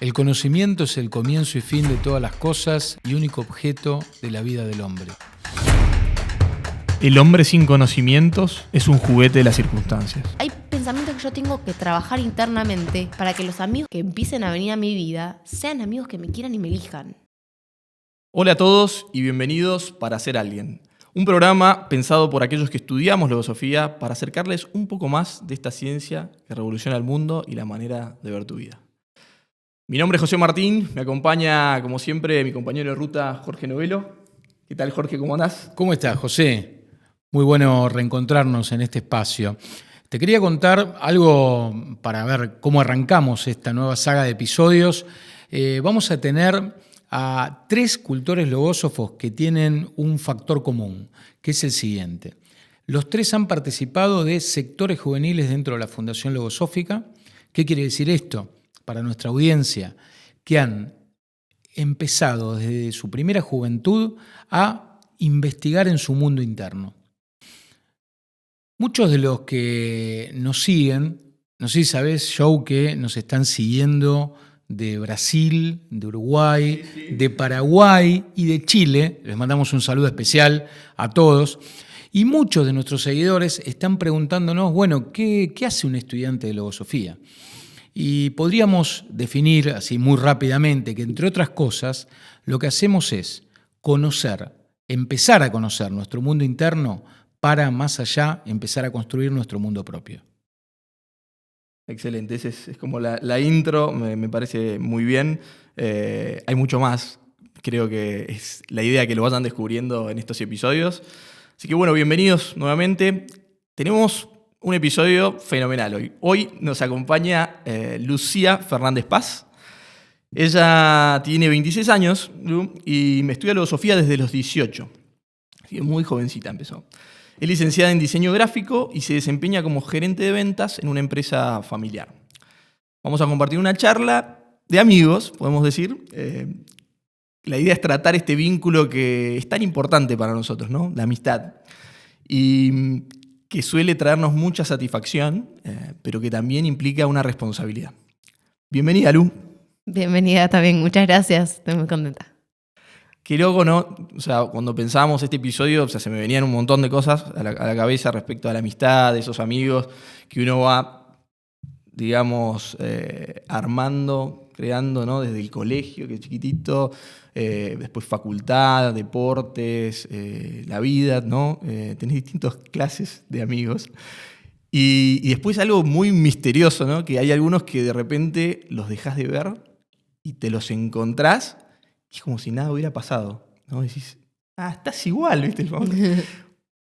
El conocimiento es el comienzo y fin de todas las cosas y único objeto de la vida del hombre. El hombre sin conocimientos es un juguete de las circunstancias. Hay pensamientos que yo tengo que trabajar internamente para que los amigos que empiecen a venir a mi vida sean amigos que me quieran y me elijan. Hola a todos y bienvenidos para Ser Alguien. Un programa pensado por aquellos que estudiamos logosofía para acercarles un poco más de esta ciencia que revoluciona el mundo y la manera de ver tu vida. Mi nombre es José Martín, me acompaña como siempre mi compañero de ruta Jorge Novelo. ¿Qué tal, Jorge? ¿Cómo andás? ¿Cómo estás, José? Muy bueno reencontrarnos en este espacio. Te quería contar algo para ver cómo arrancamos esta nueva saga de episodios. Vamos a tener a 3 cultores logósofos que tienen un factor común, que es el siguiente. Los 3 han participado de sectores juveniles dentro de la Fundación Logosófica. ¿Qué quiere decir esto? Para nuestra audiencia, que han empezado desde su primera juventud a investigar en su mundo interno. Muchos de los que nos siguen, no sé si sabés, Joe, que nos están siguiendo de Brasil, de Uruguay, de Paraguay y de Chile. Les mandamos un saludo especial a todos. Y muchos de nuestros seguidores están preguntándonos, bueno, ¿qué hace un estudiante de logosofía? Y podríamos definir así muy rápidamente que, entre otras cosas, lo que hacemos es empezar a conocer nuestro mundo interno para, más allá, empezar a construir nuestro mundo propio. Excelente, esa es como la intro, me parece muy bien. Hay mucho más, creo que es la idea que lo vayan descubriendo en estos episodios. Así que bueno, bienvenidos nuevamente. Tenemos un episodio fenomenal hoy. Hoy nos acompaña Lucía Fernández Paz. Ella tiene 26 años y me estudia logosofía desde los 18. Así que muy jovencita empezó. Es licenciada en diseño gráfico y se desempeña como gerente de ventas en una empresa familiar. Vamos a compartir una charla de amigos, podemos decir. La idea es tratar este vínculo que es tan importante para nosotros, ¿no? La amistad. Y que suele traernos mucha satisfacción, pero que también implica una responsabilidad. Bienvenida, Lu. Bienvenida también, muchas gracias, estoy muy contenta. Qué loco, ¿no? O sea, cuando pensábamos este episodio, se me venían un montón de cosas a la cabeza respecto a la amistad, de esos amigos que uno va, digamos, armando, creando, ¿no? Desde el colegio, que es chiquitito, después facultad, deportes, la vida, ¿no? Tenés distintas clases de amigos. Y después algo muy misterioso, ¿no? Que hay algunos que de repente los dejás de ver y te los encontrás. Es como si nada hubiera pasado, ¿no? Decís, estás igual, ¿viste?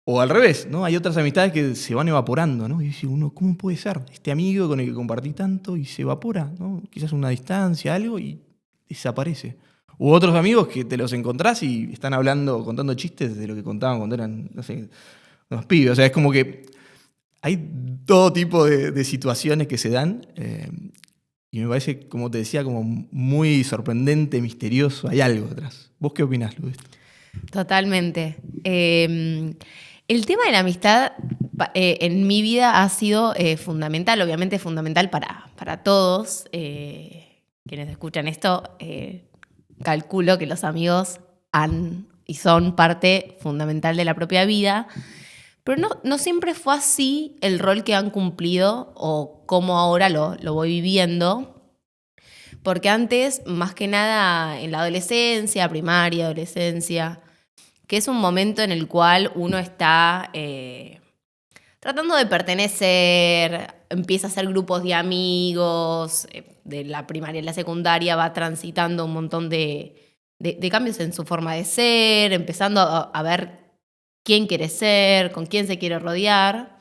O al revés, ¿no? Hay otras amistades que se van evaporando, ¿no? Y dice uno, ¿cómo puede ser? Este amigo con el que compartí tanto y se evapora, ¿no? Quizás una distancia, algo, y desaparece. U otros amigos que te los encontrás y están hablando, contando chistes de lo que contaban cuando eran, no sé, unos pibes. O sea, es como que hay todo tipo de situaciones que se dan. Y me parece, como te decía, como muy sorprendente, misterioso. Hay algo detrás. ¿Vos qué opinás, Luis? Totalmente. El tema de la amistad en mi vida ha sido fundamental, obviamente fundamental para todos. Quienes escuchan esto, calculo que los amigos han y son parte fundamental de la propia vida. Pero no siempre fue así el rol que han cumplido o cómo ahora lo voy viviendo. Porque antes, más que nada en la adolescencia, primaria, adolescencia, que es un momento en el cual uno está tratando de pertenecer, empieza a hacer grupos de amigos, de la primaria a la secundaria va transitando un montón de cambios en su forma de ser, empezando a ver quién quiere ser, con quién se quiere rodear.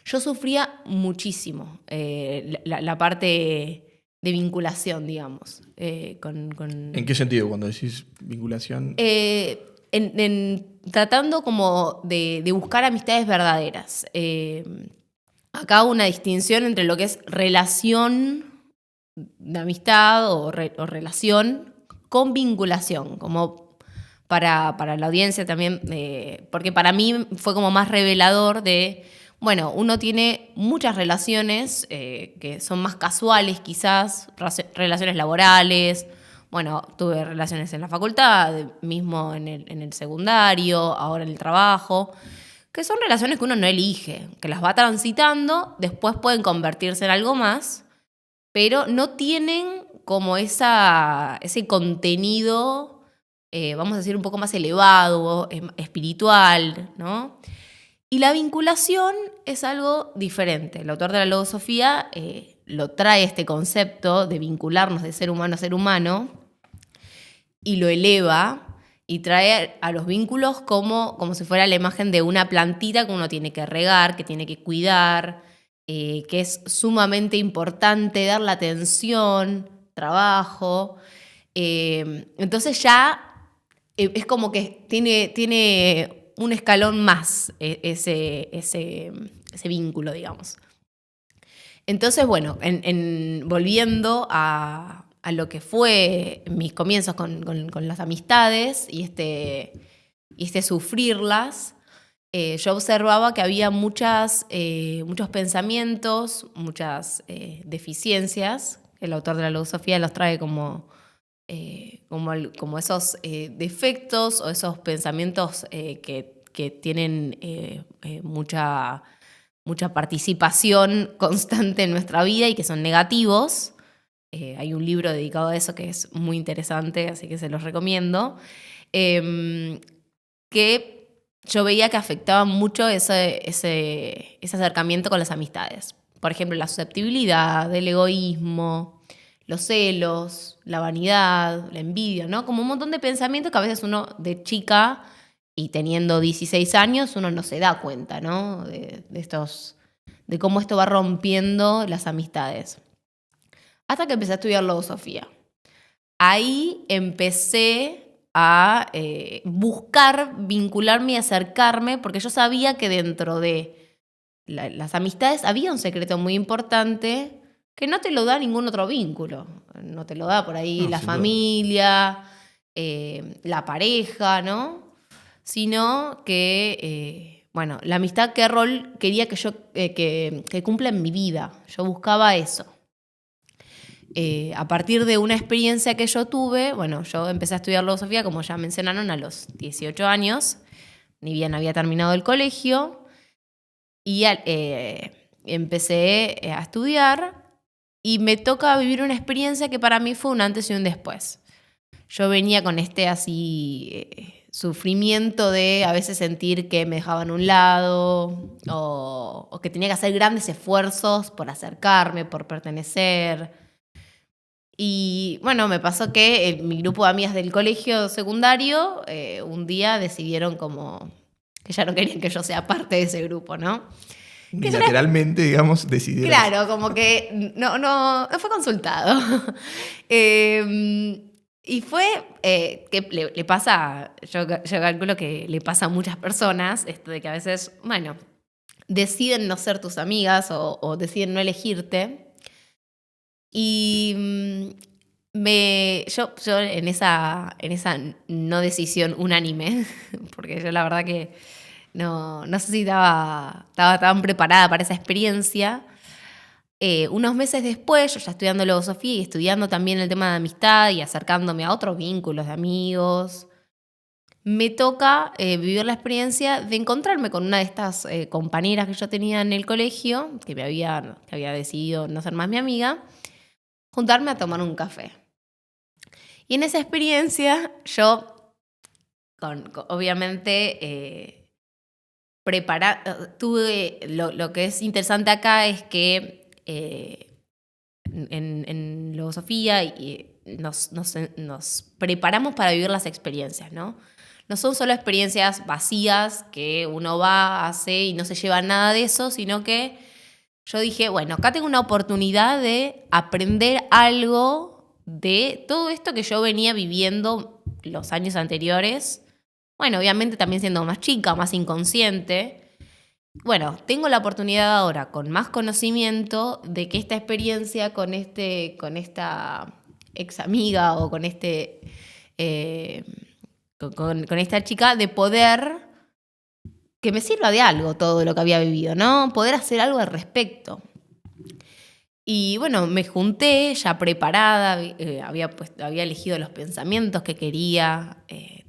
Yo sufría muchísimo la parte de vinculación, digamos. ¿En qué sentido cuando decís vinculación? Tratando como de buscar amistades verdaderas. Acá hago una distinción entre lo que es relación de amistad o relación con vinculación, como para la audiencia también, porque para mí fue como más revelador de, bueno, uno tiene muchas relaciones que son más casuales quizás, relaciones laborales. Bueno, tuve relaciones en la facultad, mismo en el secundario, ahora en el trabajo, que son relaciones que uno no elige, que las va transitando, después pueden convertirse en algo más, pero no tienen como ese contenido, vamos a decir, un poco más elevado, espiritual, ¿no? Y la vinculación es algo diferente. El autor de la logosofía lo trae este concepto de vincularnos de ser humano a ser humano y lo eleva y trae a los vínculos como si fuera la imagen de una plantita que uno tiene que regar, que tiene que cuidar, que es sumamente importante darle atención, trabajo. Entonces ya es como que tiene un escalón más ese vínculo, digamos. Entonces, bueno, volviendo a lo que fue mis comienzos con las amistades y este sufrirlas, yo observaba que había muchos pensamientos, muchas deficiencias. El autor de la logosofía los trae como esos defectos o esos pensamientos que tienen mucha participación constante en nuestra vida y que son negativos. Hay un libro dedicado a eso que es muy interesante, así que se los recomiendo. Que yo veía que afectaba mucho ese acercamiento con las amistades. Por ejemplo, la susceptibilidad, el egoísmo, los celos, la vanidad, la envidia, ¿no? Como un montón de pensamientos que a veces uno de chica y teniendo 16 años uno no se da cuenta, ¿no? De cómo esto va rompiendo las amistades. Hasta que empecé a estudiar logosofía. Ahí empecé a buscar vincularme y acercarme, porque yo sabía que dentro de las amistades había un secreto muy importante que no te lo da ningún otro vínculo. No te lo da por ahí la familia, la pareja, ¿no? Sino que, bueno, la amistad, ¿qué rol quería que yo que cumpla en mi vida? Yo buscaba eso. A partir de una experiencia que yo tuve, bueno, yo empecé a estudiar logosofía, como ya mencionaron, a los 18 años, ni bien había terminado el colegio, y empecé a estudiar y me toca vivir una experiencia que para mí fue un antes y un después. Yo venía con sufrimiento de a veces sentir que me dejaban a un lado o que tenía que hacer grandes esfuerzos por acercarme, por pertenecer. Y bueno, me pasó que mi grupo de amigas del colegio secundario un día decidieron como que ya no querían que yo sea parte de ese grupo, ¿no? Unilateralmente, digamos, decidieron. Claro, como que no fue consultado. Y fue que le pasa, yo calculo que le pasa a muchas personas, esto de que a veces, bueno, deciden no ser tus amigas o deciden no elegirte. Y yo en esa no decisión unánime, porque yo la verdad que no sé si estaba tan preparada para esa experiencia. Unos meses después, yo ya estudiando logosofía y estudiando también el tema de amistad y acercándome a otros vínculos de amigos, me toca vivir la experiencia de encontrarme con una de estas compañeras que yo tenía en el colegio, que había decidido no ser más mi amiga, juntarme a tomar un café. Y en esa experiencia yo, obviamente, tuve, lo que es interesante acá es que en logosofía nos preparamos para vivir las experiencias, ¿no? No son solo experiencias vacías que uno va, hace y no se lleva nada de eso, sino que yo dije, bueno, acá tengo una oportunidad de aprender algo de todo esto que yo venía viviendo los años anteriores. Bueno, obviamente también siendo más chica, más inconsciente. Bueno, tengo la oportunidad ahora, con más conocimiento, de que esta experiencia con esta ex amiga o con esta chica, de poder que me sirva de algo todo lo que había vivido, ¿no? Poder hacer algo al respecto. Y bueno, me junté ya preparada, había elegido los pensamientos que quería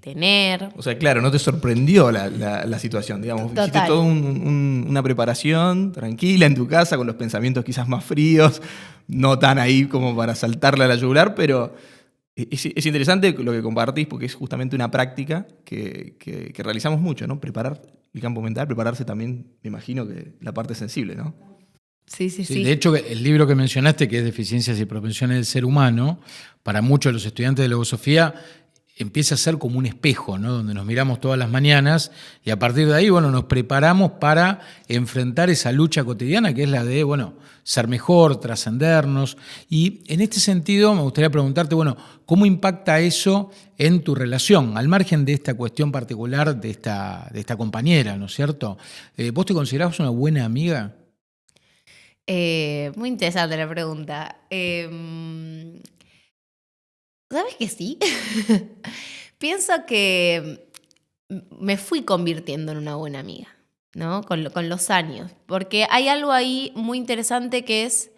tener. O sea, claro, no te sorprendió la situación, digamos. Total. Hiciste toda una preparación tranquila en tu casa, con los pensamientos quizás más fríos, no tan ahí como para saltarle a la yugular, pero es interesante lo que compartís porque es justamente una práctica que realizamos mucho, ¿no? Preparar el campo mental, prepararse también, me imagino, que la parte sensible, ¿no? Sí. De hecho, el libro que mencionaste, que es Deficiencias y Propensiones del Ser Humano, para muchos de los estudiantes de logosofía, empieza a ser como un espejo, ¿no? Donde nos miramos todas las mañanas y a partir de ahí, bueno, nos preparamos para enfrentar esa lucha cotidiana que es la de, bueno, ser mejor, trascendernos. Y en este sentido me gustaría preguntarte, bueno, ¿cómo impacta eso en tu relación? Al margen de esta cuestión particular de esta compañera, ¿no es cierto? ¿Vos te considerás una buena amiga? Muy interesante la pregunta. ¿Sabes que sí? Pienso que me fui convirtiendo en una buena amiga, ¿no? Con los años. Porque hay algo ahí muy interesante que es...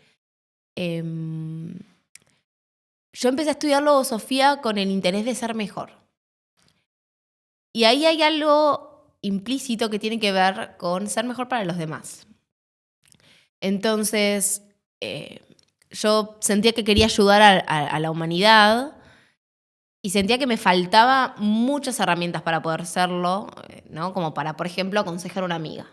yo empecé a estudiar logosofía con el interés de ser mejor. Y ahí hay algo implícito que tiene que ver con ser mejor para los demás. Entonces, yo sentía que quería ayudar a la humanidad y sentía que me faltaba muchas herramientas para poder hacerlo, ¿no? Como para, por ejemplo, aconsejar a una amiga.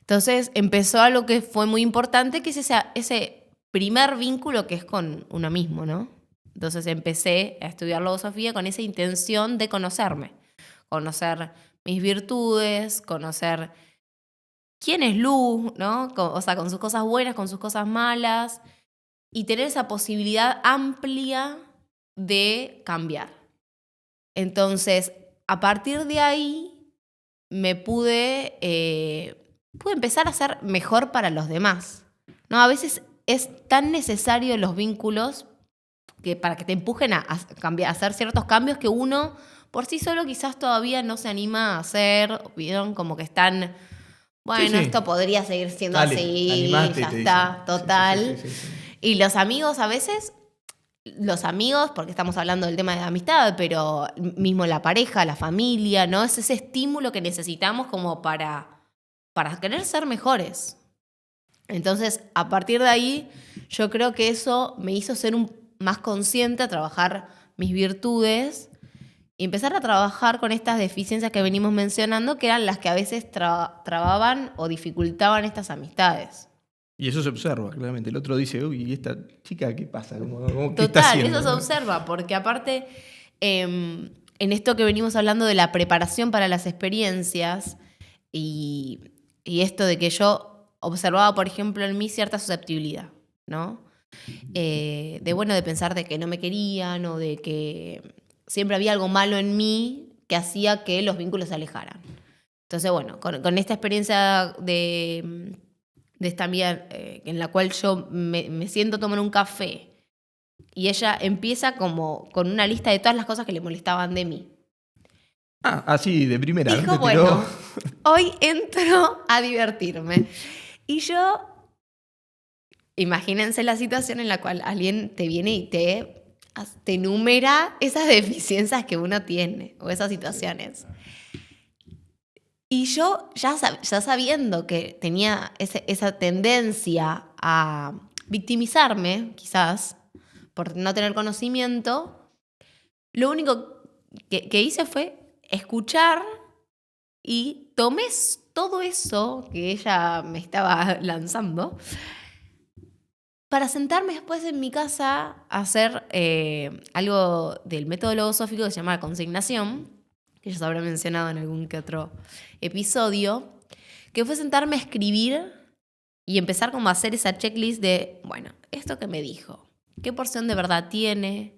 Entonces, empezó algo que fue muy importante, que es ese primer vínculo que es con uno mismo, ¿no? Entonces, empecé a estudiar logosofía con esa intención de conocerme, conocer mis virtudes, conocer quién es Lu, ¿no? O sea, con sus cosas buenas, con sus cosas malas, y tener esa posibilidad amplia de cambiar. Entonces, a partir de ahí, me pude empezar a ser mejor para los demás, ¿no? A veces es tan necesario los vínculos para que te empujen a cambiar, a hacer ciertos cambios que uno por sí solo quizás todavía no se anima a hacer, ¿vieron? Como que están... Bueno, Sí. Esto podría seguir siendo Dale, así, animate, ya te está, dicen. total. Sí. Y los amigos a veces, porque estamos hablando del tema de la amistad, pero mismo la pareja, la familia, ¿no? Es ese estímulo que necesitamos como para querer ser mejores. Entonces, a partir de ahí, yo creo que eso me hizo ser más consciente, a trabajar mis virtudes y empezar a trabajar con estas deficiencias que venimos mencionando, que eran las que a veces trababan o dificultaban estas amistades. Y eso se observa, claramente. El otro dice, uy, ¿y esta chica qué pasa? ¿Qué está Total, haciendo? eso se observa, porque aparte, en esto que venimos hablando de la preparación para las experiencias y esto de que yo observaba, por ejemplo, en mí cierta susceptibilidad, ¿no? De pensar de que no me querían o de que siempre había algo malo en mí que hacía que los vínculos se alejaran. Entonces, bueno, con esta experiencia de esta amiga en la cual yo me siento a tomar un café y ella empieza como con una lista de todas las cosas que le molestaban de mí. Así, de primera. Dijo, ¿no? Te tiró? bueno, hoy entro a divertirme. Y yo, imagínense la situación en la cual alguien te viene y te enumera esas deficiencias que uno tiene o esas situaciones. Y yo, ya sabiendo que tenía esa tendencia a victimizarme, quizás, por no tener conocimiento, lo único que hice fue escuchar y tomé todo eso que ella me estaba lanzando para sentarme después en mi casa a hacer algo del método logosófico que se llama consignación, que ya se habrá mencionado en algún que otro episodio, que fue sentarme a escribir y empezar como a hacer esa checklist de, bueno, esto que me dijo, qué porción de verdad tiene,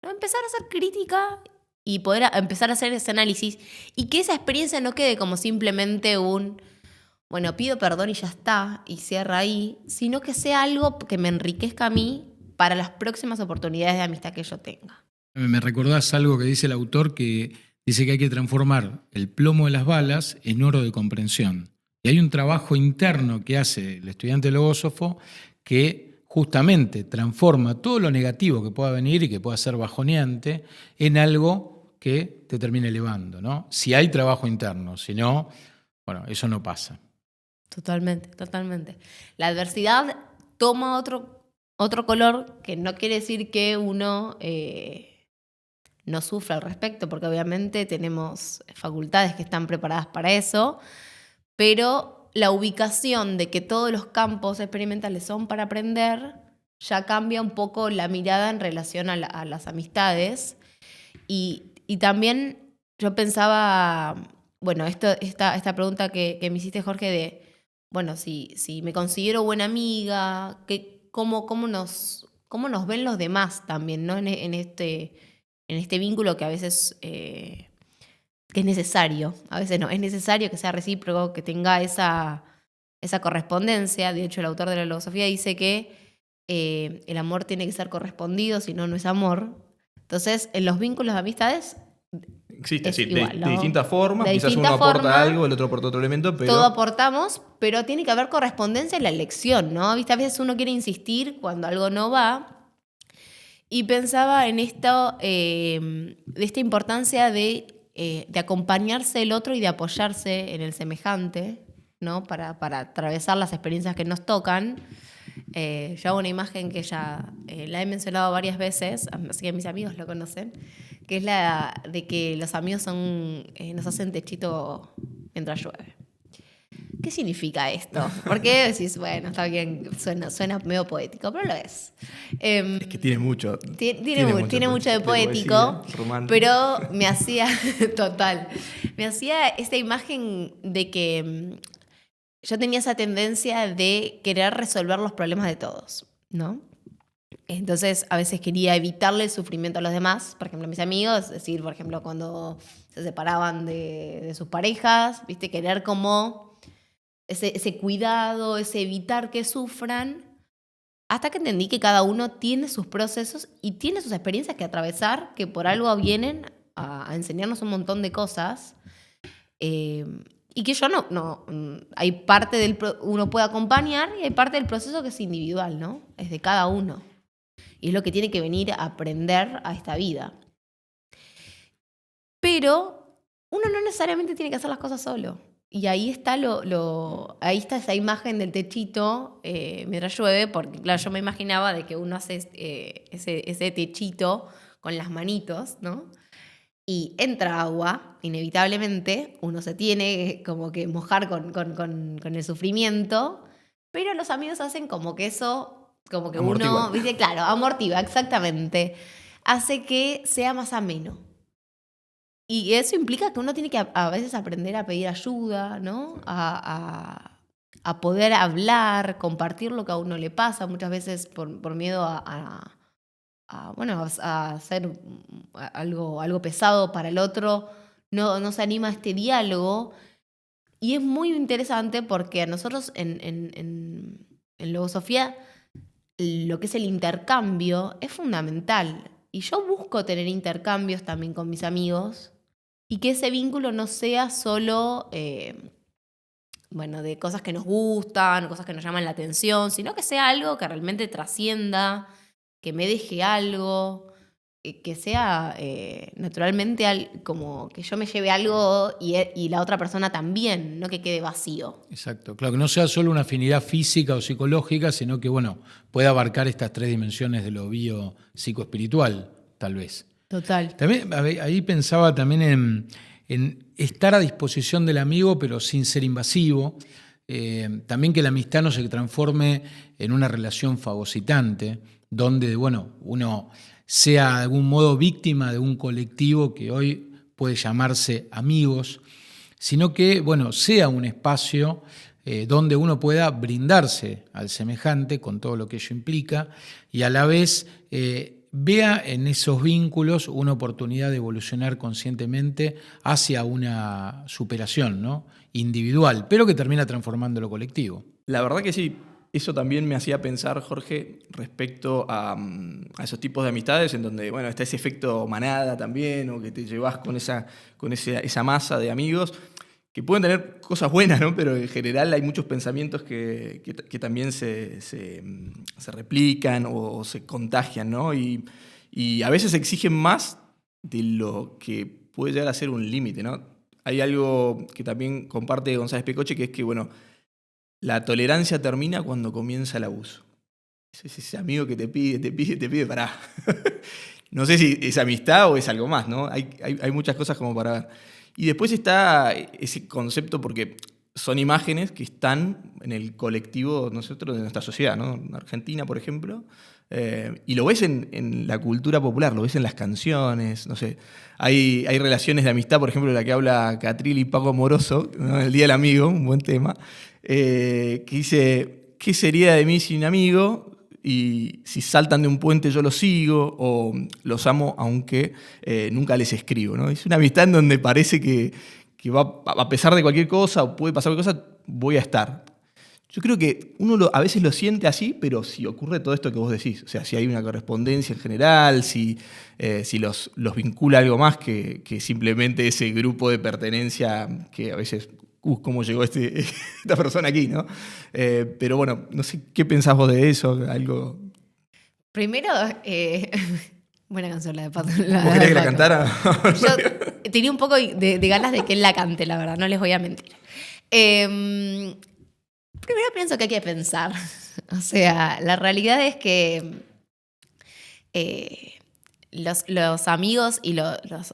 ¿no? Empezar a hacer crítica y poder empezar a hacer ese análisis y que esa experiencia no quede como simplemente bueno, pido perdón y ya está, y cierra ahí, sino que sea algo que me enriquezca a mí para las próximas oportunidades de amistad que yo tenga. Me recordás algo que dice el autor, que dice que hay que transformar el plomo de las balas en oro de comprensión. Y hay un trabajo interno que hace el estudiante logósofo que justamente transforma todo lo negativo que pueda venir y que pueda ser bajoneante en algo que te termine elevando, ¿no? Si hay trabajo interno, si no, bueno, eso no pasa. Totalmente, totalmente. La adversidad toma otro color, que no quiere decir que uno no sufra al respecto, porque obviamente tenemos facultades que están preparadas para eso, pero la ubicación de que todos los campos experimentales son para aprender ya cambia un poco la mirada en relación a las amistades. Y también yo pensaba, bueno, esta pregunta que me hiciste, Jorge, de, bueno, si me considero buena amiga, ¿cómo nos ven los demás también, ¿no? En este vínculo que a veces que es necesario, a veces no, es necesario que sea recíproco, que tenga esa correspondencia. De hecho, el autor de la filosofía dice que el amor tiene que ser correspondido, si no, no es amor. Entonces, en los vínculos de amistades existe, es sí, igual, de ¿no? distintas formas. De Quizás distinta uno aporta forma, algo, el otro aporta otro elemento, pero todo aportamos, pero tiene que haber correspondencia en la elección, ¿no? ¿Viste? A veces uno quiere insistir cuando algo no va. Y pensaba en esto, de esta importancia de acompañarse el otro y de apoyarse en el semejante, ¿no? Para atravesar las experiencias que nos tocan. Yo hago una imagen que ya la he mencionado varias veces, así que mis amigos lo conocen, que es la de que los amigos nos hacen techito mientras llueve. ¿Qué significa esto? Porque decís, bueno, está bien, suena medio poético, pero lo es. es que tiene mucho. Tiene mucho de poético, poesía, romántico. pero me hacía, total, me hacía esta imagen de que yo tenía esa tendencia de querer resolver los problemas de todos, ¿no? Entonces, a veces quería evitarle el sufrimiento a los demás, por ejemplo, a mis amigos, es decir, por ejemplo, cuando se separaban de sus parejas, ¿viste? Querer como ese cuidado, ese evitar que sufran, hasta que entendí que cada uno tiene sus procesos y tiene sus experiencias que atravesar, que por algo vienen a enseñarnos un montón de cosas. Y que yo no hay parte uno puede acompañar y hay parte del proceso que es individual, ¿no? Es de cada uno. Y es lo que tiene que venir a aprender a esta vida. Pero uno no necesariamente tiene que hacer las cosas solo. Y ahí está ahí está esa imagen del techito mientras llueve, porque claro, yo me imaginaba de que uno hace ese techito con las manitos, ¿no? Y entra agua, inevitablemente, uno se tiene como que mojar con el sufrimiento, pero los amigos hacen como que eso, como que amortigua. uno, ¿viste? Claro, amortiva, exactamente. Hace que sea más ameno. Y eso implica que uno tiene que a veces aprender a pedir ayuda, ¿no? A poder hablar, compartir lo que a uno le pasa, muchas veces por miedo a hacer algo pesado para el otro, no se anima a este diálogo. Y es muy interesante porque a nosotros en Logosofía lo que es el intercambio es fundamental. Y yo busco tener intercambios también con mis amigos y que ese vínculo no sea solo de cosas que nos gustan, cosas que nos llaman la atención, sino que sea algo que realmente trascienda, que me deje algo, que sea naturalmente como que yo me lleve algo y la otra persona también, no que quede vacío. Exacto, claro, que no sea solo una afinidad física o psicológica, sino que pueda abarcar estas tres dimensiones de lo bio-psicoespiritual, tal vez. Total. También, ahí pensaba también en estar a disposición del amigo, pero sin ser invasivo. También que la amistad no se transforme en una relación fagocitante, donde uno sea de algún modo víctima de un colectivo que hoy puede llamarse amigos, sino que sea un espacio donde uno pueda brindarse al semejante con todo lo que ello implica y a la vez vea en esos vínculos una oportunidad de evolucionar conscientemente hacia una superación, ¿no? Individual, pero que termina transformando lo colectivo. La verdad que sí. eso también me hacía pensar, Jorge, respecto a esos tipos de amistades en donde, bueno, está ese efecto manada también, o que te llevas con esa masa de amigos, que pueden tener cosas buenas, ¿no? Pero en general hay muchos pensamientos que también se replican o se contagian, ¿no? Y a veces exigen más de lo que puede llegar a ser un límite, ¿no? Hay algo que también comparte González Pecoche, que es que, bueno, la tolerancia termina cuando comienza el abuso. Es ese amigo que te pide, pará. No sé si es amistad o es algo más, ¿no? Hay muchas cosas como para ver. Y después está ese concepto, porque son imágenes que están en el colectivo nosotros de nuestra sociedad, ¿no? En Argentina, por ejemplo. Y lo ves en la cultura popular, lo ves en las canciones, no sé. Hay relaciones de amistad, por ejemplo, la que habla Catril y Paco Moroso, ¿no? El Día del Amigo, un buen tema, que dice, ¿qué sería de mí sin amigo? Y si saltan de un puente yo los sigo, o los amo aunque nunca les escribo, ¿no? Es una amistad en donde parece que va, a pesar de cualquier cosa, o puede pasar cualquier cosa, voy a estar. Yo creo que uno a veces lo siente así, pero si ocurre todo esto que vos decís, o sea, si hay una correspondencia en general, si los vincula algo más que simplemente ese grupo de pertenencia que a veces, ¿cómo llegó esta persona aquí, ¿no? Pero bueno, no sé, ¿qué pensás vos de eso? Algo... Primero, buena canción la de Pato. ¿Vos querías que la cantara? Yo tenía un poco de ganas de que él la cante, la verdad, no les voy a mentir. Primero pienso que hay que pensar. O sea, la realidad es que los amigos y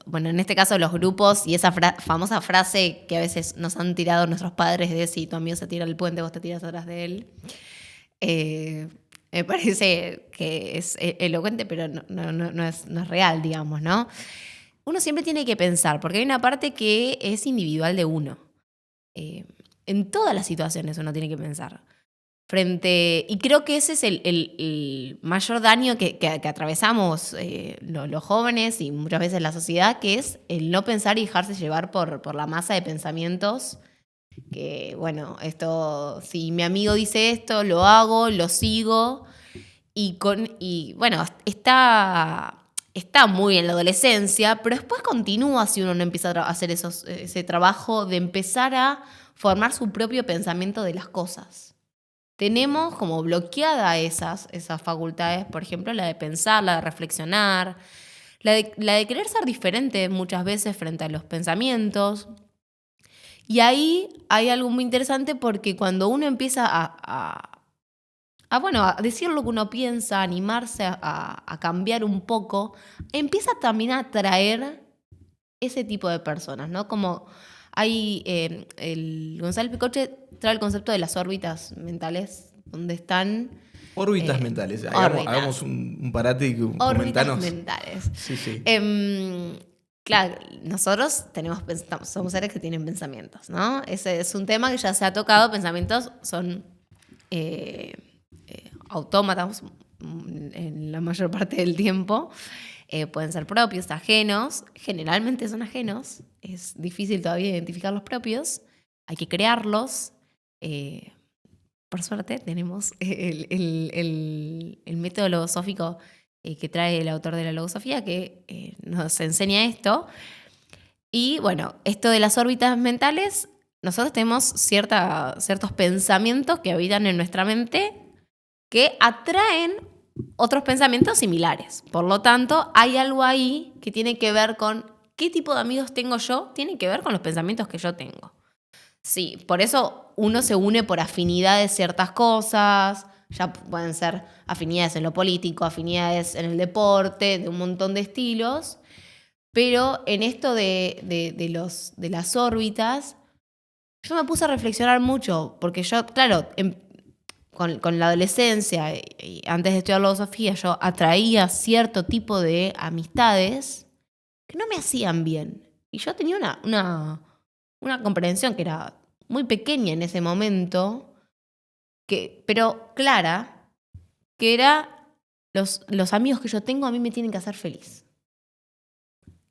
bueno, en este caso los grupos y esa famosa frase que a veces nos han tirado nuestros padres de si tu amigo se tira al puente, vos te tiras atrás de él. Me parece que es elocuente, pero no es real, digamos, ¿no? Uno siempre tiene que pensar, porque hay una parte que es individual de uno. En todas las situaciones uno tiene que pensar. Y creo que ese es el mayor daño que atravesamos los jóvenes y muchas veces la sociedad, que es el no pensar y dejarse llevar por la masa de pensamientos que, bueno, si mi amigo dice esto, lo hago, lo sigo. Y bueno, está muy en la adolescencia, pero después continúa si uno no empieza a hacer ese trabajo de empezar a formar su propio pensamiento de las cosas. Tenemos como bloqueada esas facultades, por ejemplo, la de pensar, la de reflexionar, la de querer ser diferente muchas veces frente a los pensamientos. Y ahí hay algo muy interesante, porque cuando uno empieza a decir lo que uno piensa, a animarse a cambiar un poco, empieza también a atraer ese tipo de personas, ¿no? Como hay, el González Pecoche trae el concepto de las órbitas mentales, donde están... Órbitas mentales. Hagamos un parate y comentanos. Órbitas mentales. Sí. Claro, nosotros somos seres que tienen pensamientos, ¿no? Ese es un tema que ya se ha tocado. Pensamientos son autómatas en la mayor parte del tiempo. Pueden ser propios, ajenos. Generalmente son ajenos. Es difícil todavía identificar los propios. Hay que crearlos. Por suerte tenemos el método logosófico que trae el autor de la logosofía, que nos enseña esto. Y bueno, esto de las órbitas mentales, nosotros tenemos ciertos pensamientos que habitan en nuestra mente que atraen otros pensamientos similares. Por lo tanto, hay algo ahí que tiene que ver con qué tipo de amigos tengo yo, tiene que ver con los pensamientos que yo tengo. Sí, por eso uno se une por afinidad de ciertas cosas. Ya pueden ser afinidades en lo político, afinidades en el deporte, de un montón de estilos. Pero en esto de las órbitas, yo me puse a reflexionar mucho, porque yo, claro, con la adolescencia y antes de estudiar logosofía, yo atraía cierto tipo de amistades que no me hacían bien. Y yo tenía una comprensión que era muy pequeña en ese momento, pero clara, que era los amigos que yo tengo a mí me tienen que hacer feliz.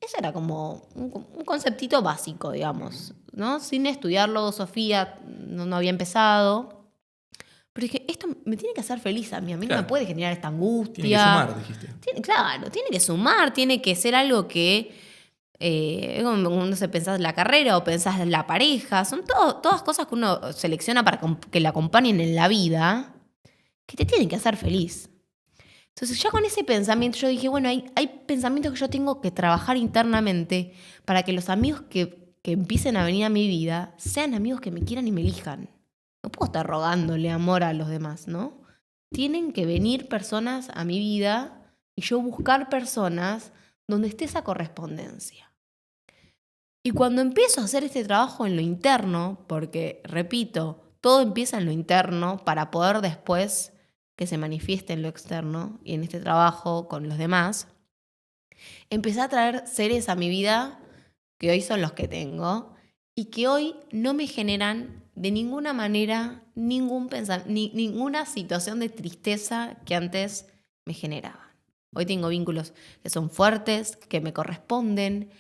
Ese era como un conceptito básico, digamos, ¿no? Sin estudiar logosofía, no había empezado. Pero dije, esto me tiene que hacer feliz a mí no Claro. me puede generar esta angustia. Tiene que sumar, dijiste. Claro, tiene que sumar, tiene que ser algo que, no sé, pensás en la carrera o pensás en la pareja, son todas cosas que uno selecciona para que la acompañen en la vida, que te tienen que hacer feliz. Entonces ya con ese pensamiento yo dije, bueno, hay pensamientos que yo tengo que trabajar internamente para que los amigos que empiecen a venir a mi vida sean amigos que me quieran y me elijan. No puedo estar rogándole amor a los demás, ¿no? Tienen que venir personas a mi vida y yo buscar personas donde esté esa correspondencia. Y cuando empiezo a hacer este trabajo en lo interno, porque, repito, todo empieza en lo interno para poder después que se manifieste en lo externo y en este trabajo con los demás, empecé a traer seres a mi vida que hoy son los que tengo y que hoy no me generan de ninguna manera ninguna situación de tristeza que antes me generaban. Hoy tengo vínculos que son fuertes, que me corresponden,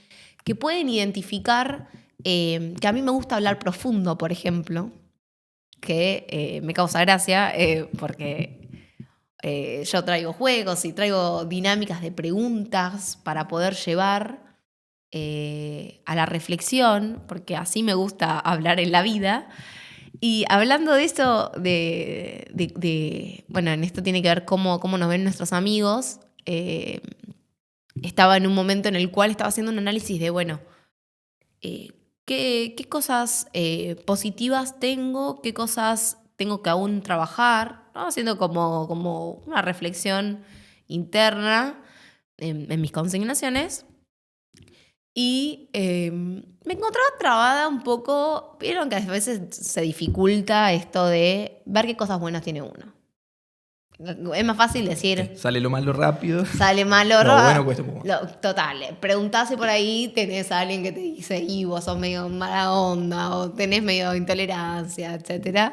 que pueden identificar que a mí me gusta hablar profundo, por ejemplo, que me causa gracia porque yo traigo juegos y traigo dinámicas de preguntas para poder llevar a la reflexión, porque así me gusta hablar en la vida. Y hablando de eso, bueno, en esto tiene que ver cómo nos ven nuestros amigos, estaba en un momento en el cual estaba haciendo un análisis de, bueno, ¿qué cosas positivas tengo? ¿Qué cosas tengo que aún trabajar? ¿No? Haciendo como una reflexión interna en mis consignaciones. Y me encontraba trabada un poco. Vieron que a veces se dificulta esto de ver qué cosas buenas tiene uno. Es más fácil decir... Sale lo malo rápido. Sale malo. Lo bueno cuesta un poco más. Total. Preguntás si por ahí tenés a alguien que te dice, y vos sos medio mala onda, o tenés medio intolerancia, etc.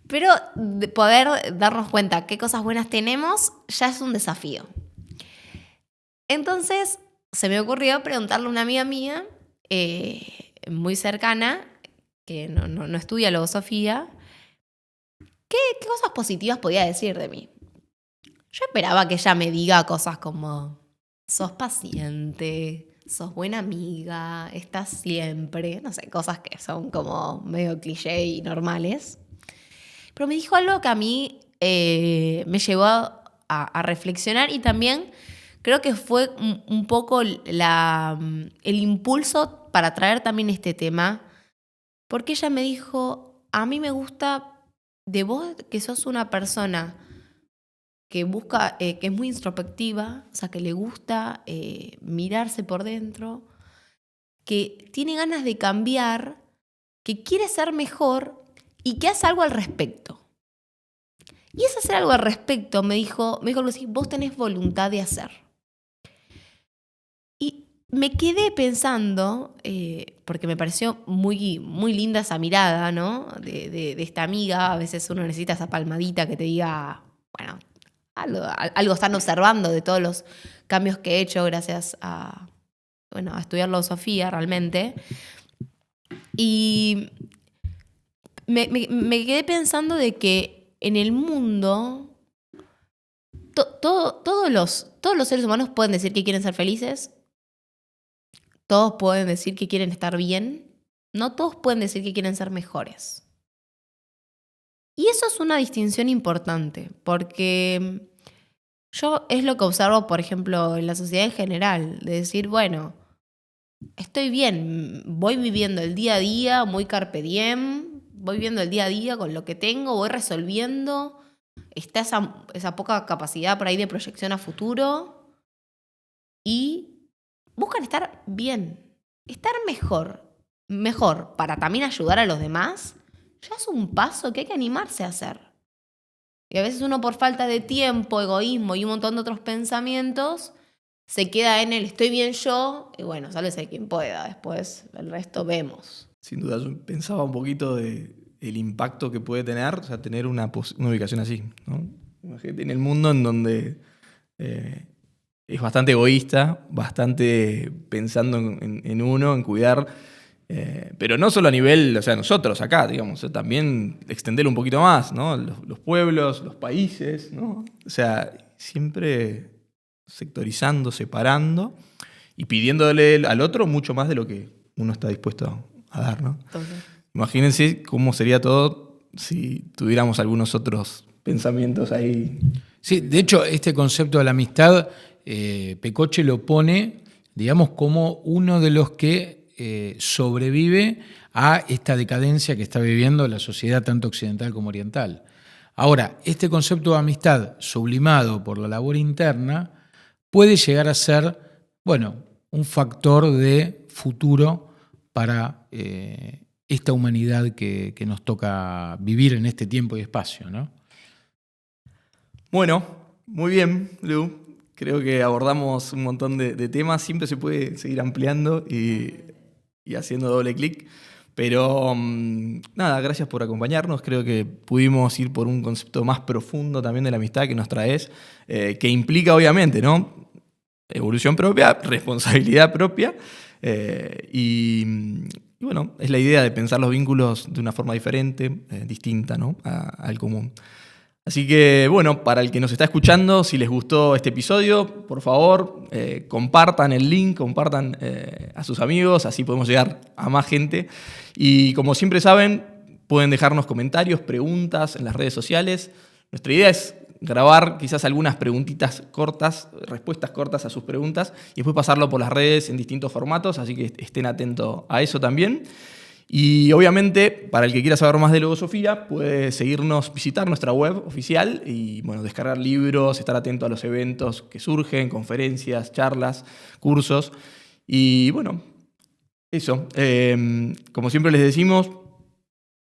Pero de poder darnos cuenta qué cosas buenas tenemos ya es un desafío. Entonces se me ocurrió preguntarle a una amiga mía, muy cercana, que no estudia logosofía, ¿qué cosas positivas podía decir de mí? Yo esperaba que ella me diga cosas como, sos paciente, sos buena amiga, estás siempre, no sé, cosas que son como medio cliché y normales. Pero me dijo algo que a mí me llevó a reflexionar y también creo que fue un poco el impulso para traer también este tema, porque ella me dijo, a mí me gusta de vos que sos una persona que busca, que es muy introspectiva, o sea, que le gusta mirarse por dentro, que tiene ganas de cambiar, que quiere ser mejor y que hace algo al respecto. Y ese hacer algo al respecto, me dijo Lucy, vos tenés voluntad de hacer. Y me quedé pensando, porque me pareció muy, muy linda esa mirada, ¿no? De esta amiga. A veces uno necesita esa palmadita que te diga, bueno, algo están observando de todos los cambios que he hecho gracias a estudiar filosofía realmente. Y me quedé pensando de que en el mundo todos los seres humanos pueden decir que quieren ser felices. Todos pueden decir que quieren estar bien. No todos pueden decir que quieren ser mejores. Y eso es una distinción importante, porque yo es lo que observo, por ejemplo, en la sociedad en general, de decir, bueno, estoy bien, voy viviendo el día a día muy carpe diem, voy viviendo el día a día con lo que tengo, voy resolviendo, está esa poca capacidad por ahí de proyección a futuro y buscan estar bien, estar mejor para también ayudar a los demás. Ya es un paso que hay que animarse a hacer. Y a veces uno por falta de tiempo, egoísmo y un montón de otros pensamientos se queda en el estoy bien yo y bueno, sálvese quien pueda, después el resto vemos. Sin duda, yo pensaba un poquito de el impacto que puede tener, o sea, tener una ubicación así, ¿no? Imagínate en el mundo en donde es bastante egoísta, bastante pensando en uno, en cuidar. Pero no solo a nivel, o sea, nosotros acá, digamos, también extenderlo un poquito más, ¿no? Los pueblos, los países, ¿no? O sea, siempre sectorizando, separando y pidiéndole al otro mucho más de lo que uno está dispuesto a dar, ¿no? Entonces, Imagínense cómo sería todo si tuviéramos algunos otros pensamientos ahí. Sí, de hecho, este concepto de la amistad, Pecoche lo pone, digamos, como uno de los que sobrevive a esta decadencia que está viviendo la sociedad tanto occidental como oriental. Ahora, este concepto de amistad sublimado por la labor interna puede llegar a ser, bueno, un factor de futuro para esta humanidad que nos toca vivir en este tiempo y espacio, ¿no? Bueno, muy bien, Lu. Creo que abordamos un montón de temas. Siempre se puede seguir ampliando y haciendo doble clic. Pero nada, gracias por acompañarnos. Creo que pudimos ir por un concepto más profundo también de la amistad que nos traes, que implica obviamente, ¿no? Evolución propia, responsabilidad propia. Y bueno, es la idea de pensar los vínculos de una forma diferente, distinta, ¿no? Al común. Así que, bueno, para el que nos está escuchando, si les gustó este episodio, por favor, compartan el link, compartan a sus amigos, así podemos llegar a más gente. Y como siempre saben, pueden dejarnos comentarios, preguntas en las redes sociales. Nuestra idea es grabar quizás algunas preguntitas cortas, respuestas cortas a sus preguntas, y después pasarlo por las redes en distintos formatos, así que estén atentos a eso también. Y obviamente, para el que quiera saber más de Logosofía, puede seguirnos, visitar nuestra web oficial y bueno, descargar libros, estar atento a los eventos que surgen, conferencias, charlas, cursos. Y bueno, eso. Como siempre les decimos,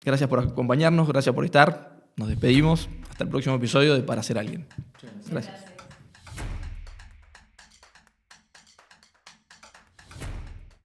gracias por acompañarnos, gracias por estar. Nos despedimos. Hasta el próximo episodio de Para Ser Alguien. Gracias.